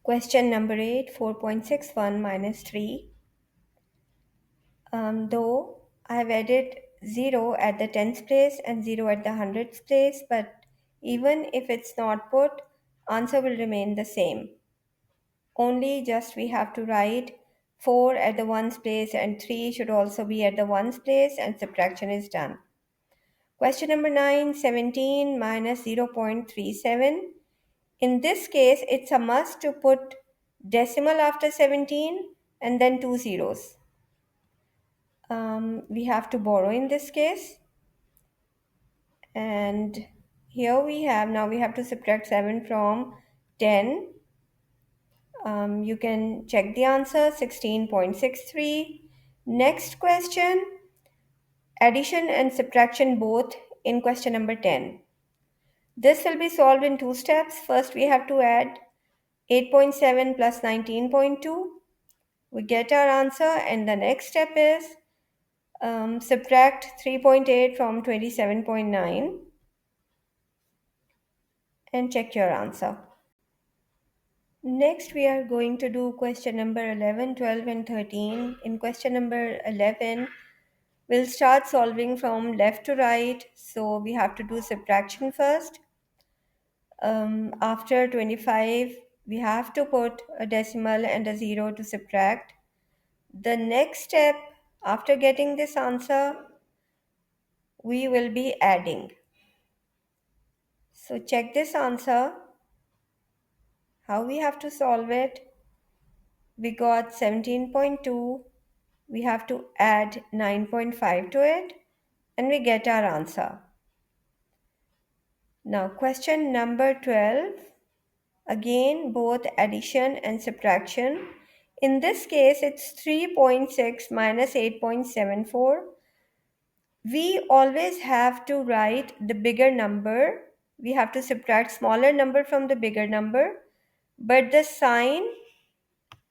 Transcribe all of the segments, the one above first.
Question number 8, 4.61 minus 3. Though I have added 0 at the tens place and 0 at the hundreds place, but even if it's not put, answer will remain the same. Only just we have to write 4 at the ones place and 3 should also be at the ones place, and subtraction is done. Question number 9, 17 minus 0.37. In this case, it's a must to put decimal after 17 and then 2 zeros. We have to borrow in this case. And here we have, now we have to subtract 7 from 10. You can check the answer, 16.63. Next question, addition and subtraction both in question number 10. This will be solved in 2 steps. First, we have to add 8.7 plus 19.2. We get our answer, and the next step is subtract 3.8 from 27.9 and check your answer. Next, we are going to do question number 11, 12, and 13. In question number 11, we'll start solving from left to right. So we have to do subtraction first. After 25, we have to put a decimal and a 0 to subtract. The next step, after getting this answer, we will be adding. So check this answer, how we have to solve it. We got 17.2, we have to add 9.5 to it, and we get our answer. Now question number 12, again both addition and subtraction. In this case, it's 3.6 minus 8.74. We always have to write the bigger number. We have to subtract smaller number from the bigger number. But the sign,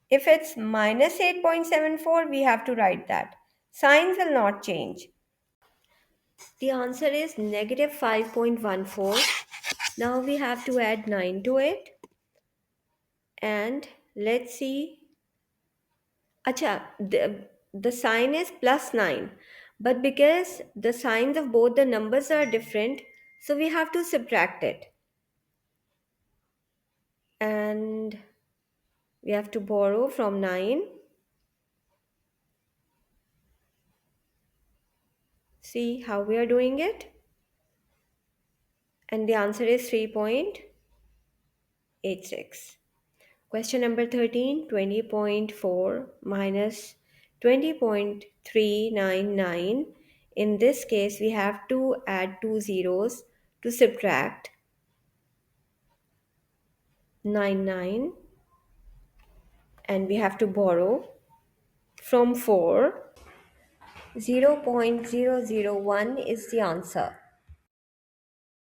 if it's minus 8.74, we have to write that. Signs will not change. The answer is negative 5.14. Now we have to add 9 to it. And let's see. Acha, the sign is plus 9. But because the signs of both the numbers are different, so we have to subtract it. And we have to borrow from 9. See how we are doing it? And the answer is 3.86. Question number 13, 20.4 minus 20.399. In this case, we have to add 2 zeros to subtract 99. And we have to borrow from 4. 0.001 is the answer.